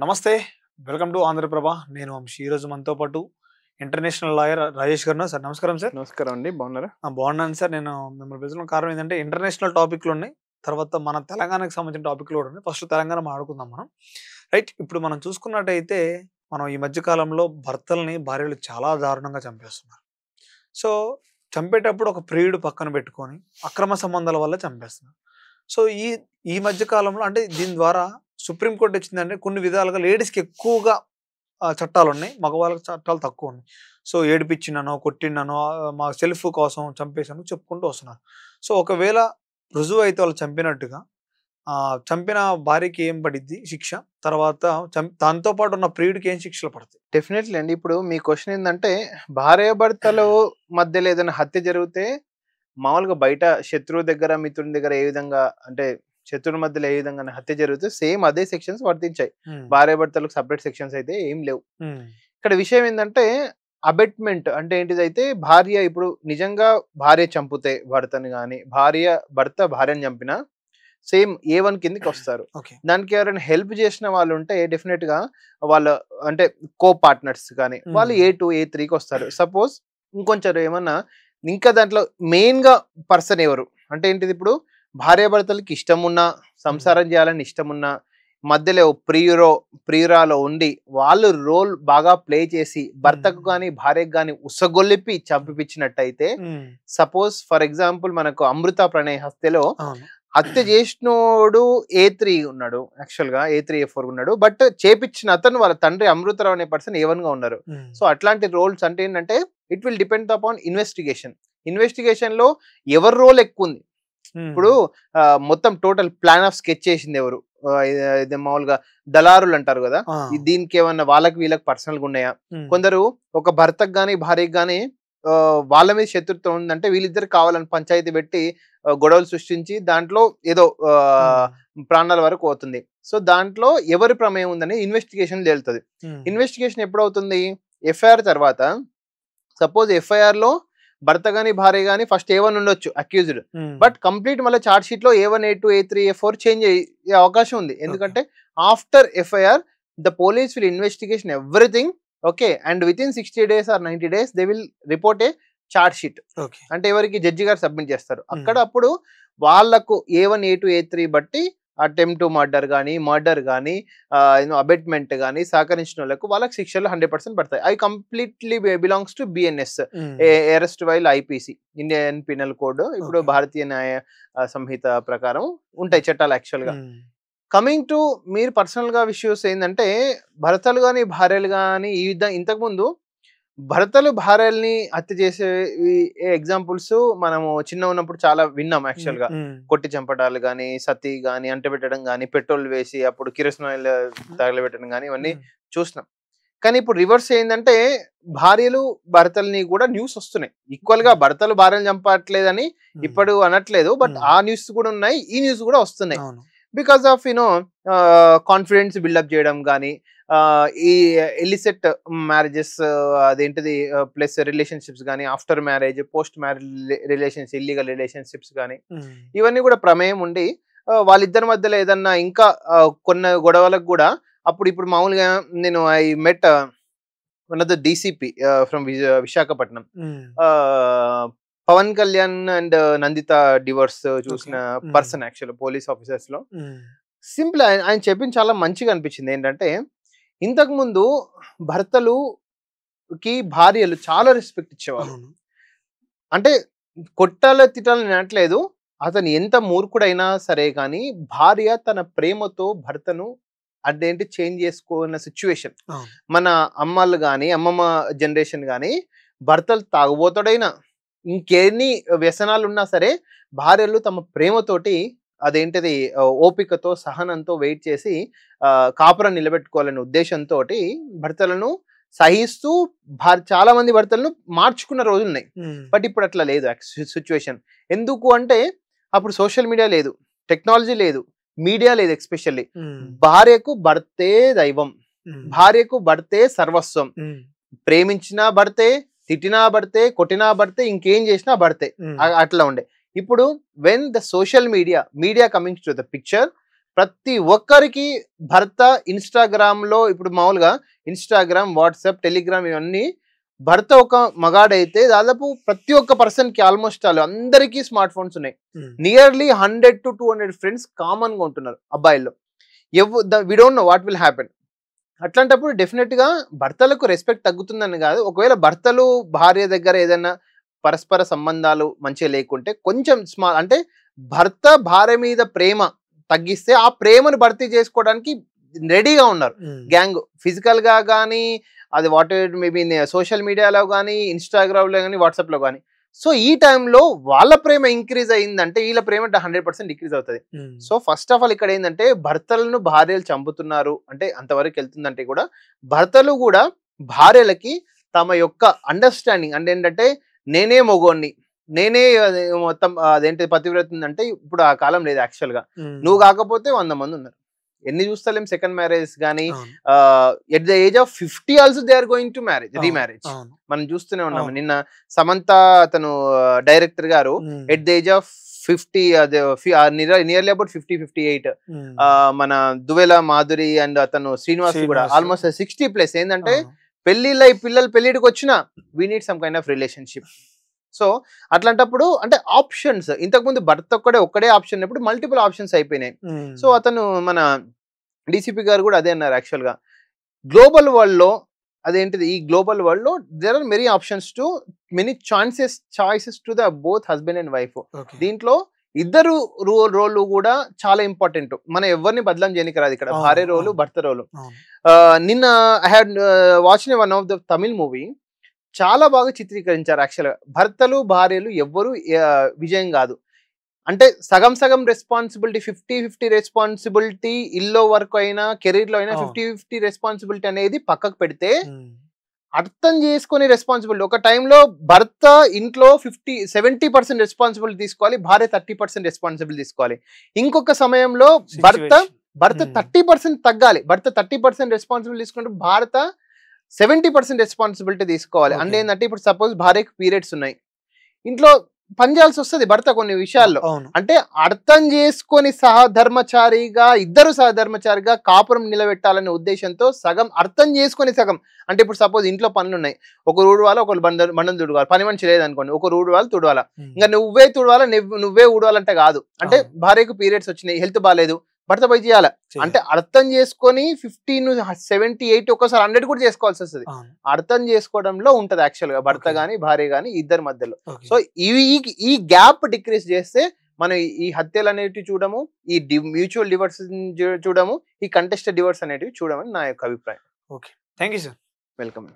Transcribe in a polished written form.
నమస్తే, welcome to Andhraprabha. నేను వంశీ. ఈరోజు మనతో పాటు ఇంటర్నేషనల్ లాయర్ రాజేష్ గారు ఉన్నారు. సార్ నమస్కారం. సార్ నమస్కారం అండి, బాగున్నారా? బాగున్నాను సార్. నేను మిమ్మల్ని పిలిచిన కారణం ఏంటంటే ఇంటర్నేషనల్ టాపిక్లు ఉన్నాయి, తర్వాత మన తెలంగాణకు సంబంధించిన టాపిక్లు కూడా ఉన్నాయి. ఫస్ట్ తెలంగాణ మాట్లాడుకుందాం మనం. రైట్, ఇప్పుడు మనం చూసుకున్నట్టయితే మనం ఈ మధ్య కాలంలో భర్తల్ని భార్యలు చాలా దారుణంగా చంపేస్తున్నారు. సో చంపేటప్పుడు ఒక ప్రియుడు పక్కన పెట్టుకొని అక్రమ సంబంధాల వల్ల చంపేస్తున్నారు. సో ఈ మధ్య కాలంలో అంటే దీని ద్వారా సుప్రీంకోర్టు వచ్చిందంటే కొన్ని విధాలుగా లేడీస్కి ఎక్కువగా చట్టాలు ఉన్నాయి, మగవాళ్ళకి చట్టాలు తక్కువ ఉన్నాయి. సో ఏడిపించినానో కొట్టినానో మా సెల్ఫ్ కోసం చంపేశాను చెప్పుకుంటూ వస్తున్నారు. సో ఒకవేళ రుజువు అయితే వాళ్ళు చంపినట్టుగా చంపిన భార్యకి ఏం పడిద్ది శిక్ష, తర్వాత దాంతో పాటు ఉన్న ప్రియుడికి ఏం శిక్షలు పడతాయి? డెఫినెట్లీ అండి. ఇప్పుడు మీ క్వశ్చన్ ఏంటంటే భార్యాభర్తల మధ్యలో ఏదైనా హత్య జరిగితే మామూలుగా బయట శత్రువు దగ్గర మిత్రుని దగ్గర ఏ విధంగా అంటే శత్రువుల మధ్యలో ఏ విధంగా హత్య జరిగితే సేమ్ అదే సెక్షన్స్ వర్తించాయి. భార్యాభర్తలకు సపరేట్ సెక్షన్స్ అయితే ఏం లేవు. ఇక్కడ విషయం ఏంటంటే అబెట్మెంట్ అంటే ఏంటిదైతే భార్య ఇప్పుడు నిజంగా భార్య చంపితే భర్తని కానీ భర్త భార్యను చంపినా సేమ్ A1 కిందకి వస్తారు. దానికి ఎవరైనా హెల్ప్ చేసిన వాళ్ళు ఉంటే డెఫినెట్ గా వాళ్ళ అంటే కో పార్ట్నర్స్ కానీ వాళ్ళు A2 A3కి వస్తారు. సపోజ్ ఇంకొంచెం ఏమన్నా ఇంకా దాంట్లో మెయిన్ గా పర్సన్ ఎవరు అంటే ఏంటిది, ఇప్పుడు భార్యాభర్తలకి ఇష్టం ఉన్నా సంసారం చేయాలని ఇష్టం ఉన్నా మధ్యలో ప్రియురాలో ఉండి వాళ్ళు రోల్ బాగా ప్లే చేసి భర్తకు కానీ భార్యకు కానీ ఉసగొల్లిపి చంపిపించినట్టయితే, సపోజ్ ఫర్ ఎగ్జాంపుల్ మనకు అమృత ప్రణయ హత్యలో హత్య చేసినోడు A3 ఉన్నాడు, యాక్చువల్ గా A3 A4 ఉన్నాడు, బట్ చేపించిన అతను వాళ్ళ తండ్రి అమృతరావు అనే పర్సన్ A1 గా ఉన్నారు. సో అట్లాంటి రోల్స్ అంటే ఏంటంటే it will depend upon investigation లో ఎవరి రోల్ ఎక్కువ ఉంది. ఇప్పుడు మొత్తం టోటల్ ప్లాన్ ఆఫ్ స్కెచ్ చేసింది ఎవరు, మామూలుగా దళారులు అంటారు కదా, దీనికి ఏమన్నా వాళ్ళకి వీళ్ళకి పర్సనల్ గా ఉన్నాయా? కొందరు ఒక భర్తకు గానీ భార్యకు గానీ వాళ్ళ మీద శత్రుత్వం ఉందంటే వీళ్ళిద్దరు కావాలని పంచాయతీ పెట్టి గొడవలు సృష్టించి దాంట్లో ఏదో ప్రాణాల వరకు అవుతుంది. సో దాంట్లో ఎవరి ప్రమేయం ఉందని ఇన్వెస్టిగేషన్ తేలుతుంది. ఇన్వెస్టిగేషన్ ఎప్పుడవుతుంది? ఎఫ్ఐఆర్ తర్వాత. సపోజ్ ఎఫ్ఐఆర్ లో భర్త గాని భార్య గాని ఫస్ట్ A1 ఉండొచ్చు అక్యూజ్డ్, బట్ కంప్లీట్ మళ్ళీ చార్జ్ షీట్ లో A1 A2 A3 A4 change అయ్యే అవకాశం ఉంది. ఎందుకంటే after FIR the police will investigation everything, okay, and within 60 days or 90 days they will report a charge sheet. అంటే ఎవరికి judge గారు submit చేస్తారు. అక్కడ అప్పుడు వాళ్లకు A1 A2 A3 బట్టి అటెంప్ట్ మర్డర్ కానీ అబెట్మెంట్ కానీ సహకరించిన వాళ్ళకి శిక్షలు 100% పడతాయి. అవి completely belongs to BNS, arrest while IPC, Indian penal code. ఇప్పుడు భారతీయ న్యాయ సంహిత ప్రకారం ఉంటాయి చట్టాలు యాక్చువల్ గా. కమింగ్ టు మీరు పర్సనల్ గా ఇష్యూస్ ఏంటంటే భర్తలు కానీ భార్యలు కానీ ఈ విధంగా ఇంతకు ముందు భర్తలు భార్యల్ని హత్య చేసే ఎగ్జాంపుల్స్ మనము చిన్న ఉన్నప్పుడు చాలా విన్నాం. యాక్చువల్ గా కొట్టి చంపడాలు కానీ, సతీ కానీ, అంటబెట్టడం కానీ, పెట్రోల్ వేసి అప్పుడు కిరోసిన్ ఆయిల్ తగలబెట్టడం కానీ ఇవన్నీ చూసినాం. కానీ ఇప్పుడు రివర్స్ ఏంటంటే భార్యలు భర్తల్ని కూడా న్యూస్ వస్తున్నాయి. ఈక్వల్ గా భర్తలు భార్యలు చంపట్లేదని ఇప్పుడు అనట్లేదు, బట్ ఆ న్యూస్ కూడా ఉన్నాయి, ఈ న్యూస్ కూడా వస్తున్నాయి. బికాస్ ఆఫ్ కాన్ఫిడెన్స్ బిల్డప్ చేయడం కానీ, ఈ ఎలిసెట్ మ్యారేజెస్ అదేంటిది ప్లస్ రిలేషన్షిప్స్ కానీ, after marriage post marriage illegal relationships కానీ ఇవన్నీ కూడా ప్రమేయం ఉండి వాళ్ళిద్దరి మధ్యలో ఏదన్నా ఇంకా కొన్ని గొడవలకు కూడా ఇప్పుడు మామూలుగా నేను I met one of the DCP from Visakhapatnam, Pawan Kalyan and Nanditha divorce చూసిన పర్సన్ యాక్చువల్ పోలీస్ ఆఫీసర్స్ లో. సింపుల్ ఆయన చెప్పింది చాలా మంచిగా అనిపించింది. ఏంటంటే ఇంతకు ముందు భర్తలుకి భార్యలు చాలా రెస్పెక్ట్ ఇచ్చేవాళ్ళు. అంటే కొట్టాల తిట్టాలని అనట్లేదు, అతను ఎంత మూర్ఖుడైనా సరే కానీ భార్య తన ప్రేమతో భర్తను అదేంటి చేంజ్ చేసుకున్న సిచ్యువేషన్. మన అమ్మలు కానీ అమ్మమ్మ జనరేషన్ కానీ భర్తలు తాగుబోతాడైనా ఇంకెన్ని వ్యసనాలు ఉన్నా సరే భార్యలు తమ ప్రేమతోటి అదేంటిది ఓపికతో సహనంతో వెయిట్ చేసి కాపురం నిలబెట్టుకోవాలనే ఉద్దేశంతో భర్తలను సహిస్తూ చాలా మంది భర్తలను మార్చుకున్న రోజులు ఉన్నాయి. బట్ ఇప్పుడు అట్లా లేదు సిచ్యువేషన్. ఎందుకు అంటే అప్పుడు సోషల్ మీడియా లేదు, టెక్నాలజీ లేదు, మీడియా లేదు. ఎస్పెషల్లీ భార్యకు భర్తే దైవం, భార్యకు భర్తే సర్వస్వం. ప్రేమించినా భర్తే, తిట్టినా భర్తే, కొట్టినా భర్తే, ఇంకేం చేసినా భర్తే. అట్లా ఉండే. ఇప్పుడు when the social media coming to the picture, ప్రతి ఒక్కరికి భర్త ఇన్స్టాగ్రామ్ లో, ఇప్పుడు మామూలుగా ఇన్స్టాగ్రామ్, వాట్సాప్, టెలిగ్రామ్ ఇవన్నీ, భర్త ఒక మగాడైతే దాదాపు ప్రతి ఒక్క పర్సన్ కి ఆల్మోస్ట్ అందరికీ స్మార్ట్ ఫోన్స్ ఉన్నాయి. నియర్లీ 100 to 200 ఫ్రెండ్స్ కామన్ గా ఉంటున్నారు అబ్బాయిల్లో. We don't know what will happen. అట్లాంటప్పుడు డెఫినెట్ గా భర్తలకు రెస్పెక్ట్ తగ్గుతుందని కాదు, ఒకవేళ భర్తలు భార్య దగ్గర ఏదైనా పరస్పర సంబంధాలు మంచిగా లేకుంటే కొంచెం అంటే భర్త భార్య మీద ప్రేమ తగ్గిస్తే ఆ ప్రేమను భర్తీ చేసుకోవడానికి రెడీగా ఉన్నారు గ్యాంగ్. ఫిజికల్ గా కానీ, అది వాట్ మేబీ సోషల్ మీడియాలో కానీ, ఇన్స్టాగ్రామ్ లో కానీ, వాట్సాప్ లో కానీ. సో ఈ టైంలో వాళ్ళ ప్రేమ ఇంక్రీజ్ అయిందంటే వీళ్ళ ప్రేమ 100% డిక్రీజ్ అవుతుంది. సో ఫస్ట్ ఆఫ్ ఆల్ ఇక్కడ ఏంటంటే భర్తలను భార్యలు చంపుతున్నారు అంటే అంతవరకు వెళ్తుందంటే కూడా భర్తలు కూడా భార్యలకి తమ యొక్క అండర్స్టాండింగ్ అంటే ఏంటంటే నేనే మొగోడిని, నేనే మొత్తం అదేంటి పతివ్రత అంటే ఇప్పుడు ఆ కాలం లేదు యాక్చువల్ గా. నువ్వు కాకపోతే 100 మంది ఉన్నారు. ఎన్ని చూస్తలేం సెకండ్ మ్యారేజ్ కానీ, at the age of 50 also they are going to remarriage. మనం చూస్తూనే ఉన్నాము. నిన్న సమంత అతను డైరెక్టర్ గారు at the age of 50, nearly about 50-58, మన దువెల మాధురి అండ్ అతను శ్రీనివాస్ కూడా ఆల్మోస్ట్ 60+ ఏంటంటే పిల్లలు పెళ్లిడికి వచ్చినా we need some kind of relationship. So అట్లాంటప్పుడు అంటే ఆప్షన్స్, ఇంతకుముందు భర్త ఒక్కడే ఆప్షన్ ఇప్పుడు మల్టిపుల్ ఆప్షన్స్ అయిపోయినాయి. సో అతను మన డిసిపి గారు కూడా అదే అన్నారు యాక్చువల్ గా. గ్లోబల్ వరల్డ్ లో అదేంటిది, ఈ గ్లోబల్ వరల్డ్ లో there are many options too many choices to the both husband and wife. దీంట్లో ఇద్దరు రోల్ కూడా చాలా ఇంపార్టెంట్. మనం ఎవరిని బదలం చేయనికి రాదు ఇక్కడ, భార్య రోలు భర్త రోలు. నిన్న I had watched one of the Tamil movie, చాలా బాగా చిత్రీకరించారు యాక్చువల్గా. భర్తలు భార్యలు ఎవ్వరు విజయం కాదు అంటే సగం రెస్పాన్సిబిలిటీ, 50-50 రెస్పాన్సిబిలిటీ, ఇల్లో వర్క్ అయినా కెరీర్ లో అయినా 50-50 రెస్పాన్సిబిలిటీ అనేది పక్కకు పెడితే అర్థం చేసుకునే రెస్పాన్సిబిలిటీ. ఒక టైంలో భర్త ఇంట్లో 70% రెస్పాన్సిబిలిటీ తీసుకోవాలి, భార్య 30% రెస్పాన్సిబిలిటీ తీసుకోవాలి. ఇంకొక సమయంలో భర్త 30% తగ్గాలి, భర్త 30% రెస్పాన్సిబిలిటీ తీసుకుంటే భారత 70% రెస్పాన్సిబిలిటీ తీసుకోవాలి. అంటే ఏంటంటే ఇప్పుడు సపోజ్ భార్యకు పీరియడ్స్ ఉన్నాయి, ఇంట్లో పనిచేయాల్సి వస్తుంది భర్త కొన్ని విషయాల్లో. అంటే అర్థం చేసుకొని ఇద్దరు సహధర్మచారిగా కాపురం నిలబెట్టాలనే ఉద్దేశంతో సగం అర్థం చేసుకొని సగం. అంటే ఇప్పుడు సపోజ్ ఇంట్లో పనులు ఉన్నాయి, ఒకరు ఊడవాలా, ఒకరు బండలు తుడవాలి, పని మనిషి లేదనుకోండి, ఒకరు ఊడవాలి తుడవాలా, ఇంకా నువ్వే తుడవాలా నువ్వే ఊడవాలంటే కాదు. అంటే భార్యకు పీరియడ్స్ వచ్చినాయి, హెల్త్ బాగాలేదు, భర్త పోయి చేయాలి. అంటే అర్థం చేసుకొని 50-70-80 ఒక్కసారి 100 కూడా చేసుకోవాల్సి వస్తుంది. అర్థం చేసుకోవడంలో ఉంటది యాక్చువల్ గా భర్త గాని భార్య గాని ఇద్దరి మధ్యలో. సో ఈ గ్యాప్ డిక్రీజ్ చేస్తే మనం ఈ హత్యలు అనేటివి చూడము, ఈ మ్యూచువల్ డివోర్స్ చూడము, ఈ కంటెస్టెడ్ డివోర్స్ అనేటివి చూడమని నా యొక్క అభిప్రాయం. Okay, thank you sir. Welcome.